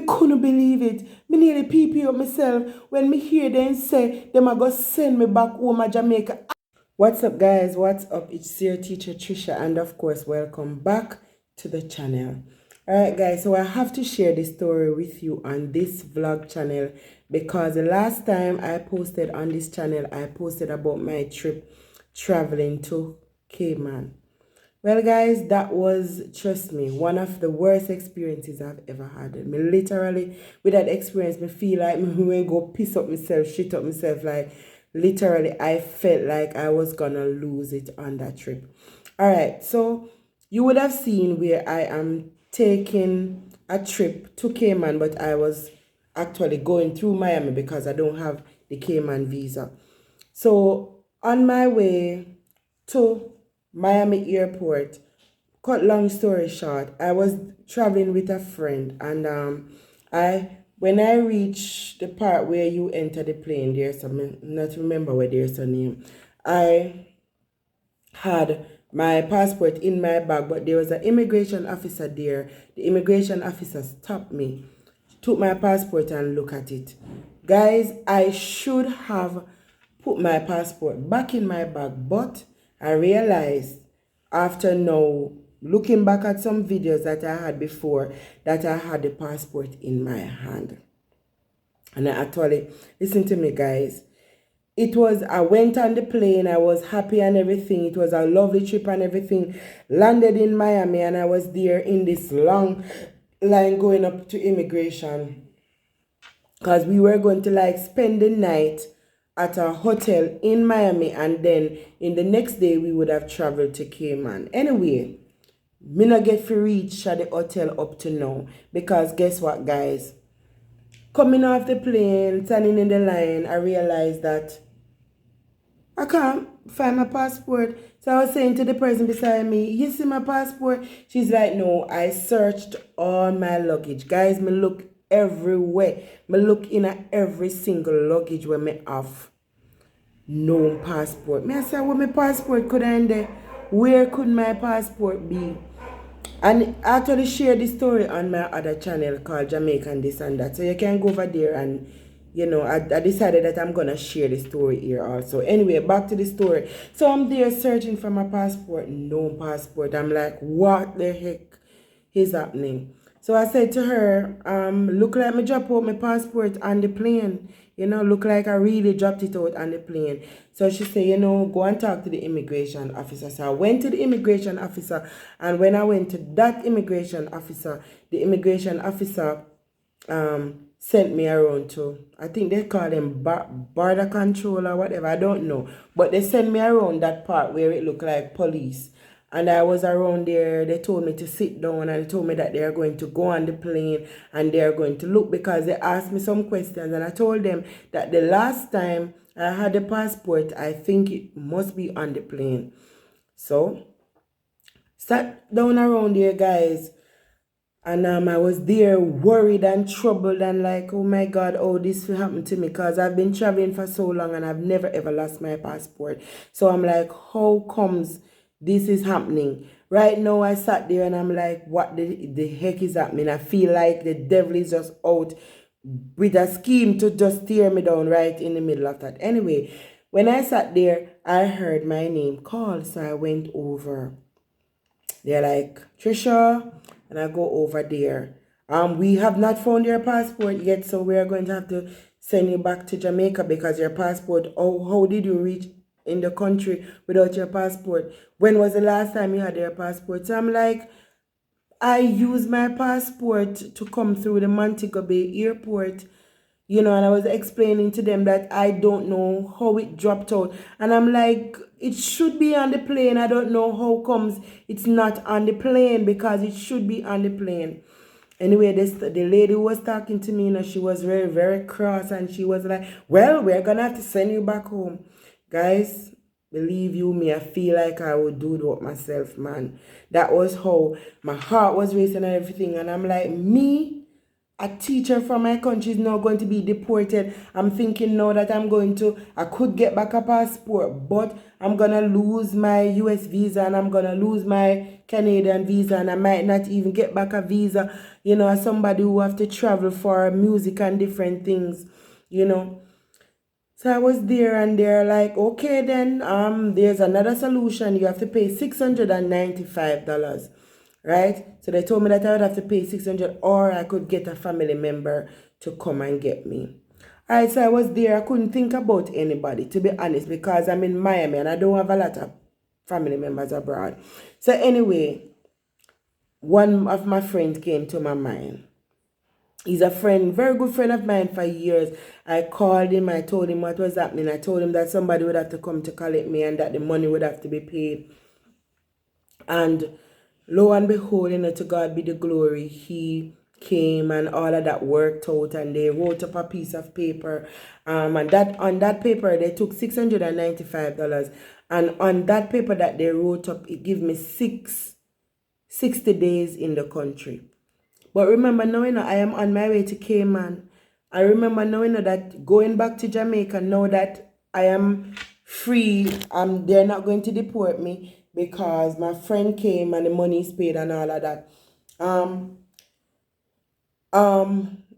couldn't believe it. Me nearly pee up myself when me hear them say them are going to send me back home to Jamaica. What's up guys? What's up? It's your teacher Trisha, and of course welcome back to the channel. Alright guys, so I have to share this story with you on this vlog channel because the last time I posted on this channel, I posted about my trip traveling to Cayman. Well guys, that was, trust me, one of the worst experiences I've ever had. Me literally, with that experience, me feel like me will go piss up myself, shit up myself. Like, literally, I felt like I was gonna lose it on that trip. Alright, so you would have seen where I am taking a trip to Cayman, but I was actually going through Miami because I don't have the Cayman visa. So, on my way to Miami airport, cut long story short, I was traveling with a friend, and when I reached the part where you enter the plane, there's some, not remember where there's a name, I had my passport in my bag, but there was an immigration officer there. The immigration officer stopped me, took my passport and looked at it. Guys, I should have put my passport back in my bag, but I realized after now looking back at some videos that I had before that I had the passport in my hand. And I actually, listen to me guys, I went on the plane, I was happy and everything, it was a lovely trip and everything, landed in Miami, and I was there in this long line going up to immigration because we were going to like spend the night at a hotel in Miami, and then in the next day we would have traveled to Cayman. Anyway, me not get to reach at the hotel up to now because guess what guys? Coming off the plane, standing in the line, I realized that I can't find my passport. So I was saying to the person beside me, you see my passport? She's like, no, I searched all my luggage. Guys, me look everywhere. Me look in at every single luggage where me have no passport. Me I say, where my passport could end there? Where could my passport be? And I actually share this story on my other channel called Jamaican this and that. So you can go over there and, you know, I decided that I'm going to share the story here also. Anyway, back to the story. So I'm there searching for my passport. No passport. I'm like, what the heck is happening? So I said to her, look like me drop out my passport on the plane. You know, look like I really dropped it out on the plane. So she said, you know, go and talk to the immigration officer. So I went to the immigration officer, and when I went to that immigration officer, the immigration officer sent me around to, I think they call them border control or whatever, I don't know. But they sent me around that part where it looked like police. And I was around there, they told me to sit down, and they told me that they are going to go on the plane and they are going to look, because they asked me some questions, and I told them that the last time I had the passport, I think it must be on the plane. So, sat down around there guys, and I was there worried and troubled and like, oh my God, oh, this will happen to me, because I've been traveling for so long and I've never ever lost my passport. So I'm like, how comes this is happening? Right now I sat there and I'm like, what the heck is happening? I feel like the devil is just out with a scheme to just tear me down right in the middle of that. Anyway, when I sat there, I heard my name called, so I went over. They're like, Trisha, and I go over there. We have not found your passport yet, so we are going to have to send you back to Jamaica because your passport, how did you reach in the country without your passport? When was the last time you had your passport? So I'm like, I used my passport to come through the Montego Bay airport, you know, and I was explaining to them that I don't know how it dropped out. And I'm like, it should be on the plane. I don't know how comes it's not on the plane, because it should be on the plane. Anyway, the lady who was talking to me, you know, she was very, very cross, and she was like, well, we're going to have to send you back home. Guys, believe you me, I feel like I would do that myself, man. That was how my heart was racing and everything. And I'm like, me a teacher from my country is now going to be deported. I'm thinking now that I could get back a passport, but I'm going to lose my US visa and I'm going to lose my Canadian visa, and I might not even get back a visa, as somebody who have to travel for music and different things, So I was there and they're like, okay then, there's another solution. You have to pay $695. Right? So they told me that I would have to pay 600, or I could get a family member to come and get me. Alright, so I was there. I couldn't think about anybody, to be honest, because I'm in Miami and I don't have a lot of family members abroad. So anyway, one of my friends came to my mind. He's a friend, very good friend of mine for years. I called him, I told him what was happening. I told him that somebody would have to come to collect me and that the money would have to be paid. And lo and behold, to God be the glory, he came and all of that worked out, and they wrote up a piece of paper. And that on that paper, they took $695. And on that paper that they wrote up, it gave me 60 days in the country. But remember now, I am on my way to Cayman. I remember now, that going back to Jamaica, now that I am free, they're not going to deport me because my friend came and the money is paid and all of that.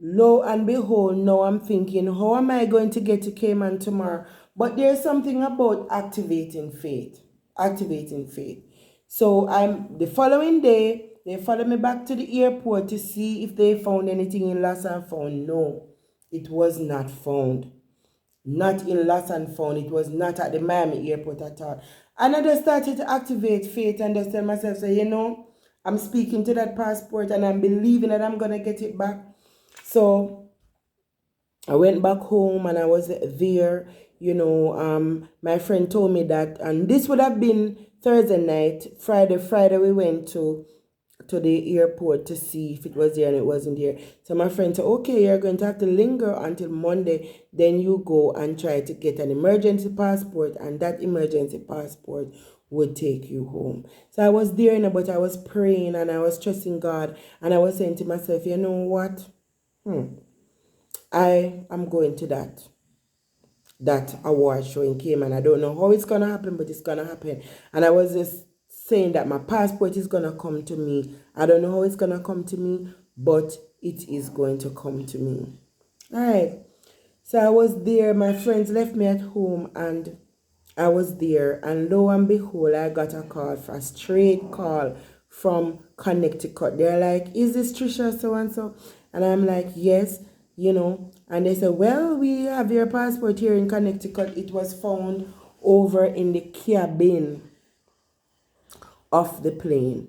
Lo and behold, now I'm thinking, how am I going to get to Cayman tomorrow? But there's something about activating faith. Activating faith. So the following day, they followed me back to the airport to see if they found anything in Lost and Found. No, it was not found. Not in Lost and Found. It was not at the Miami airport at all. And I just started to activate faith and just tell myself, say, I'm speaking to that passport and I'm believing that I'm going to get it back. So I went back home and I was there. My friend told me that, and this would have been Thursday night. Friday we went to the airport to see if it was there, and it wasn't there. So my friend said, okay, you're going to have to linger until Monday. Then you go and try to get an emergency passport, and that emergency passport would take you home. So I was there, but I was praying and I was trusting God, and I was saying to myself, you know what? I am going to that award show in Cayman. I don't know how it's going to happen, but it's going to happen. And I was just saying that my passport is going to come to me. I don't know how it's going to come to me, but it is going to come to me. All right. So I was there. My friends left me at home and I was there. And lo and behold, I got a straight call from Connecticut. They're like, is this Trisha so-and-so? And I'm like, yes, And they said, well, we have your passport here in Connecticut. It was found over in the cabin of the plane.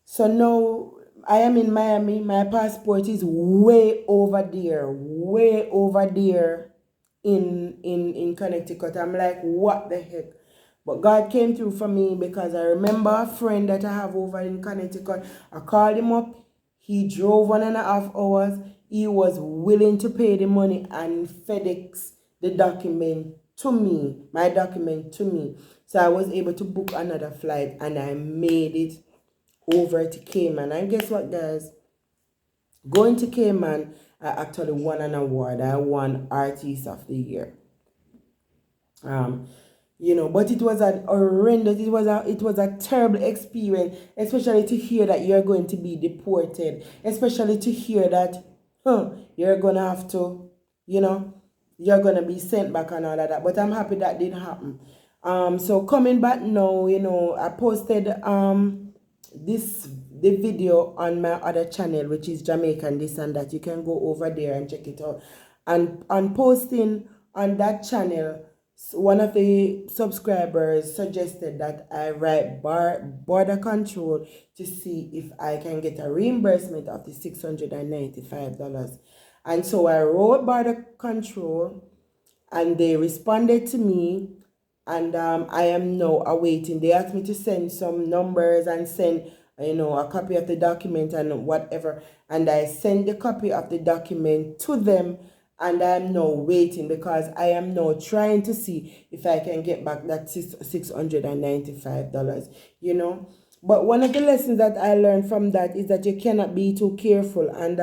So now I am in Miami. My passport is way over there in Connecticut. I'm like, what the heck? But God came through for me because I remember a friend that I have over in Connecticut. I called him up. He drove 1.5 hours. He was willing to pay the money and FedEx the document to me, my document to me. So I was able to book another flight and I made it over to Cayman. And guess what, guys? Going to Cayman, I actually won an award. I won Artist of the Year. But it was an horrendous, it was a terrible experience, especially to hear that you're going to be deported, especially to hear that you're gonna have to, you're gonna be sent back and all of that. But I'm happy that didn't happen. So coming back now, I posted the video on my other channel, which is Jamaican this and that. You can go over there and check it out. And on posting on that channel, one of the subscribers suggested that I write border control to see if I can get a reimbursement of the $695. And so I wrote border control and they responded to me, and I am now awaiting. They asked me to send some numbers and send a copy of the document and whatever, and I sent the copy of the document to them. And I'm now waiting because I am now trying to see if I can get back that $695, But one of the lessons that I learned from that is that you cannot be too careful. And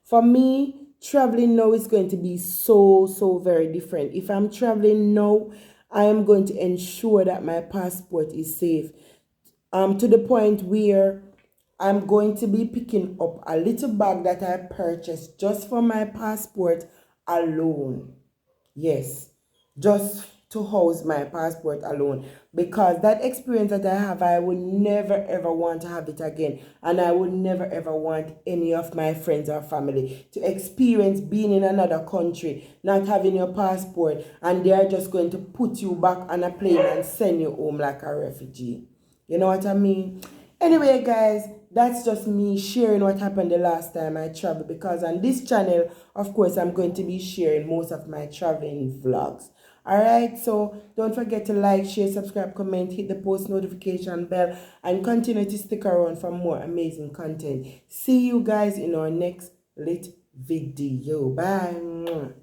for me, traveling now is going to be so very different. If I'm traveling now, I am going to ensure that my passport is safe. To the point where I'm going to be picking up a little bag that I purchased just for my passport alone. Yes, just to house my passport alone. Because that experience that I have, I would never ever want to have it again. And I would never ever want any of my friends or family to experience being in another country, not having your passport, and they are just going to put you back on a plane and send you home like a refugee. You know what I mean? Anyway, guys, that's just me sharing what happened the last time I traveled, because on this channel, of course, I'm going to be sharing most of my traveling vlogs. Alright, so don't forget to like, share, subscribe, comment, hit the post notification bell, and continue to stick around for more amazing content. See you guys in our next lit video. Bye.